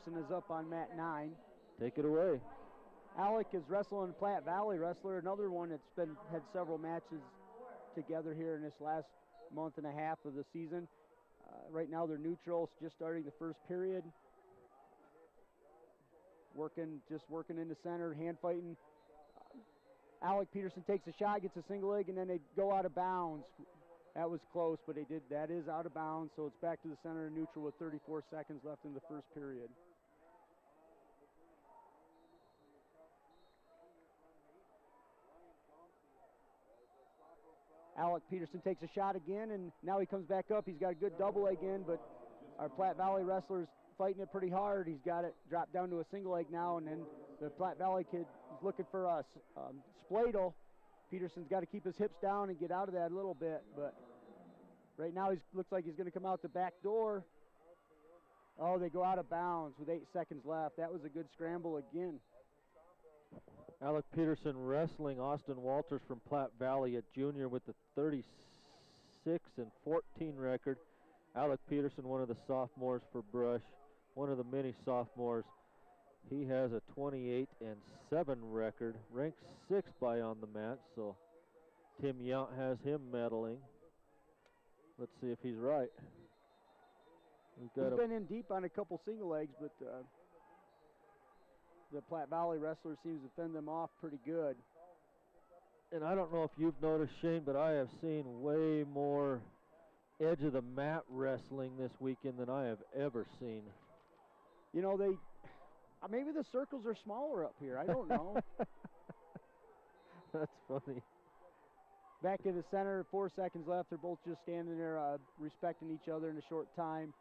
Petterson is up on mat 9. Take it away. Alec is wrestling Platte Valley wrestler, another one that's had several matches together here in this last month and a half of the season. Right now they're neutral, just starting the first period. Just working in the center, hand fighting. Alec Petterson takes a shot, gets a single leg, and then they go out of bounds. That was close, but that is out of bounds, so it's back to the center and neutral with 34 seconds left in the first period. Alec Petterson takes a shot again, and now he comes back up. He's got a good double leg in, but our Platte Valley wrestler's fighting it pretty hard. He's got it dropped down to a single leg now, and then the Platte Valley kid is looking for us. Spladle. Peterson's got to keep his hips down and get out of that a little bit, but right now he looks like he's going to come out the back door. Oh, they go out of bounds with 8 seconds left. That was a good scramble again. Alec Petterson wrestling Austin Walters from Platte Valley at junior with the 36-14 record. Alec Petterson, one of the sophomores for Brush, one of the many sophomores. He has a 28-7 record, ranked 6th by On the Mat, so Tim Yount has him medaling. Let's see if he's right. He's been in deep on a couple single legs, but the Platte Valley wrestler seems to fend them off pretty good. And I don't know if you've noticed, Shane, but I have seen way more edge of the mat wrestling this weekend than I have ever seen. You know, maybe the circles are smaller up here. I don't know. That's funny. Back in the center, 4 seconds left. They're both just standing there respecting each other in a short time.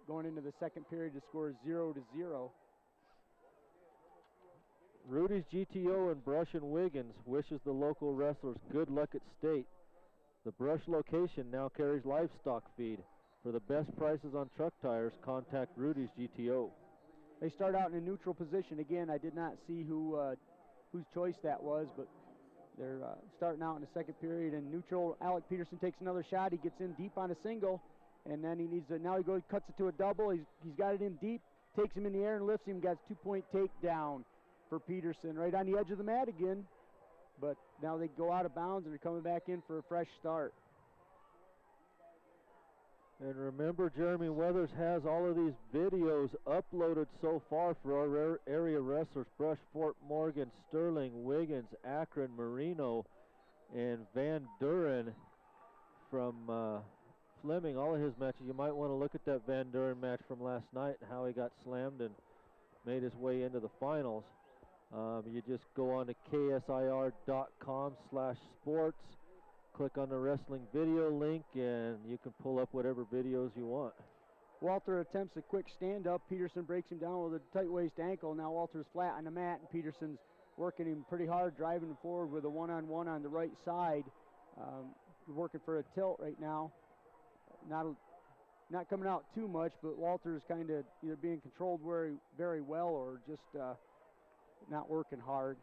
Going into the second period, the score is 0-0. Rudy's GTO in Brush and Wiggins wishes the local wrestlers good luck at state. The Brush location now carries livestock feed. For the best prices on truck tires, contact Rudy's GTO. They start out in a neutral position. Again, I did not see whose choice that was, but they're starting out in the second period in neutral. Alec Petterson takes another shot. He gets in deep on a single, and then now he cuts it to a double. He's got it in deep, takes him in the air and lifts him. Got a 2-point takedown for Petterson right on the edge of the mat again. But now they go out of bounds and they're coming back in for a fresh start. And remember, Jeremy Weathers has all of these videos uploaded so far for our area wrestlers: Brush, Fort Morgan, Sterling, Wiggins, Akron, Marino, and Van Duren from Fleming. All of his matches. You might want to look at that Van Duren match from last night and how he got slammed and made his way into the finals. You just go on to ksir.com/sports. Click on the wrestling video link and you can pull up whatever videos you want. Walter attempts a quick stand-up. Petterson breaks him down with a tight waist ankle. Now Walter's flat on the mat and Petterson's working him pretty hard, driving him forward with a one-on-one on the right side. Working for a tilt right now. Not coming out too much, but Walter's kind of either being controlled very, very well or just not working hard.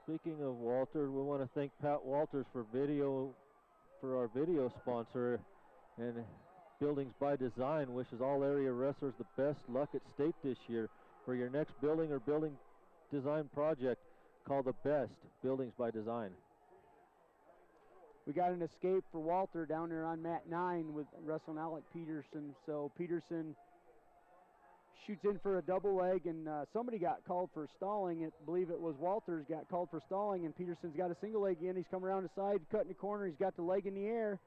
Speaking of Walter, we want to thank Pat Walters for our video sponsor, and Buildings by Design wishes all area wrestlers the best luck at state this year. For your next building or building design project, call the best, Buildings by Design. We got an escape for Walter down there on mat 9 with wrestling Alec Petterson. So Petterson shoots in for a double leg, and somebody got called for stalling. I believe it was Walters got called for stalling, and Petterson's got a single leg in. He's come around the side, cutting the corner. He's got the leg in the air.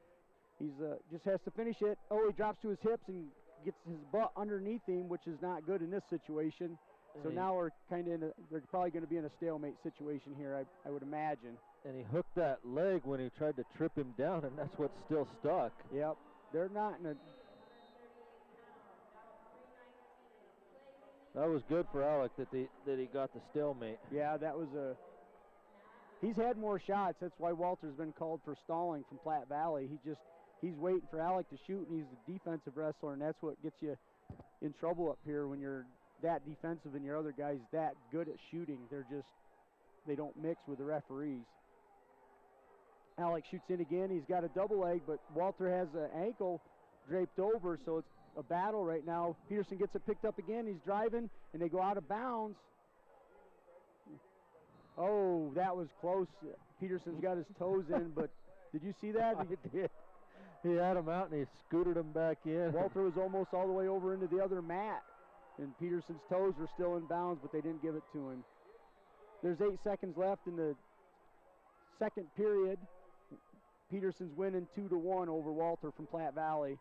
He's just has to finish it. Oh, he drops to his hips and gets his butt underneath him, which is not good in this situation. So now we're kind of they're probably going to be in a stalemate situation here, I would imagine. And he hooked that leg when he tried to trip him down, and that's what's still stuck. Yep, they're not in a... That was good for Alec that he got the stalemate. Yeah, that was a... He's had more shots. That's why Walter's been called for stalling from Platte Valley. He's waiting for Alec to shoot, and he's a defensive wrestler, and that's what gets you in trouble up here when you're that defensive and your other guy's that good at shooting. They don't mix with the referees. Alec shoots in again. He's got a double leg, but Walter has an ankle draped over, so it's a battle right now. Peterson gets it picked up again. He's driving, and they go out of bounds. Oh, that was close. Peterson's got his toes in, but did you see that? I did. He had him out, and he scooted him back in. Walter was almost all the way over into the other mat, and Peterson's toes were still in bounds, but they didn't give it to him. There's 8 seconds left in the second period. Peterson's winning 2-1 over Walter from Platte Valley.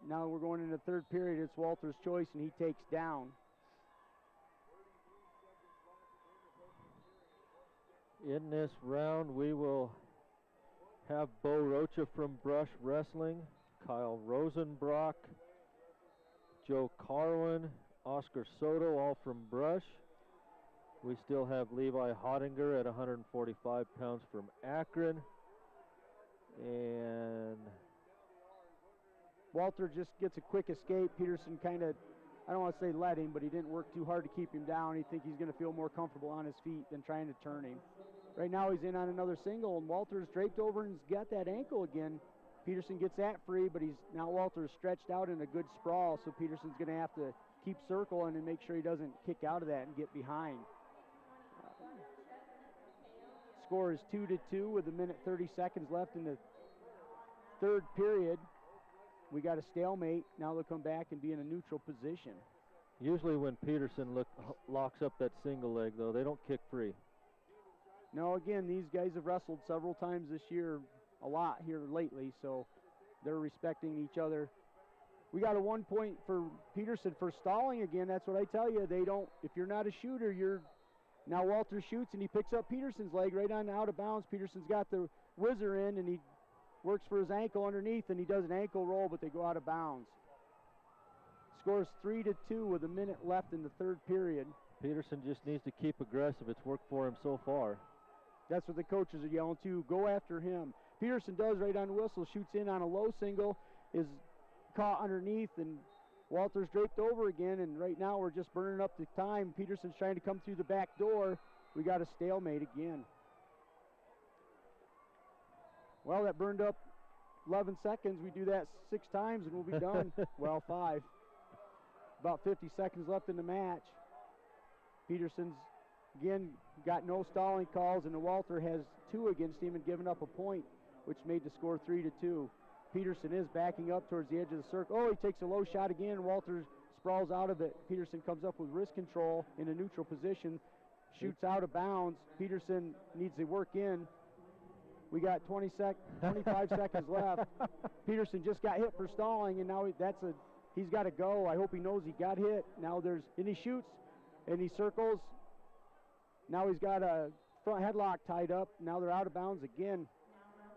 Now we're going into third period. It's Walter's choice, and he takes down. In this round, we will have Bo Rocha from Brush Wrestling, Kyle Rosenbrock, Joe Carwin, Oscar Soto, all from Brush. We still have Levi Hottinger at 145 pounds from Akron. And Walter just gets a quick escape. Peterson kind of, I don't want to say let him, but he didn't work too hard to keep him down. He thinks he's going to feel more comfortable on his feet than trying to turn him. Right now he's in on another single, and Walter's draped over and he's got that ankle again. Peterson gets that free, but now Walter's stretched out in a good sprawl, so Peterson's going to have to keep circling and make sure he doesn't kick out of that and get behind. Score is 2-2 with 1:30 left in the third period. We got a stalemate. Now they'll come back and be in a neutral position. Usually when Peterson locks up that single leg, though, they don't kick free. No, again, these guys have wrestled several times this year, a lot here lately, so they're respecting each other. We got a 1 point for Peterson for stalling again. That's what I tell you. They don't, if you're not a shooter, now Walter shoots and he picks up Peterson's leg right on out of bounds. Peterson's got the whizzer in and he works for his ankle underneath and he does an ankle roll, but they go out of bounds. Scores 3-2 with 1 minute left in the third period. Peterson just needs to keep aggressive. It's worked for him so far. That's what the coaches are yelling too. Go after him. Peterson does right on the whistle, shoots in on a low single, is caught underneath, and Walter's draped over again, and right now we're just burning up the time. Peterson's trying to come through the back door. We got a stalemate again. Well, that burned up 11 seconds. We do that 6 times and we'll be done. Well, 5. About 50 seconds left in the match. Peterson's, again, got no stalling calls, and the Walter has 2 against him and given up a point, which made the score 3-2. Peterson is backing up towards the edge of the circle. Oh, he takes a low shot again. Walter sprawls out of it. Peterson comes up with wrist control in a neutral position, shoots out of bounds. Peterson needs to work in. We got 25 seconds left. Peterson just got hit for stalling, and now he's got to go. I hope he knows he got hit. Now and he shoots, and he circles. Now he's got a front headlock tied up. Now they're out of bounds again.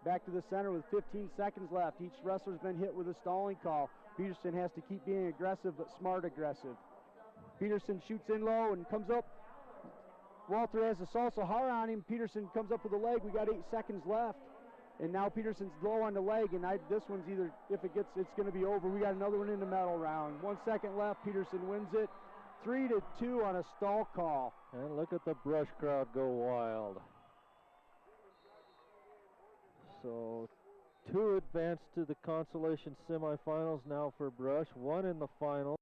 Back to the center with 15 seconds left. Each wrestler's been hit with a stalling call. Peterson has to keep being aggressive, but smart aggressive. Peterson shoots in low and comes up. Walter has a salsa har on him. Peterson comes up with a leg. We got 8 seconds left. And now Peterson's low on the leg, and this one's either, if it gets, it's going to be over. We got another one in the medal round. 1 second left. Peterson wins it. 3-2 on a stall call. And look at the Brush crowd go wild. So 2 advance to the Consolation semifinals now for Brush, 1 in the final.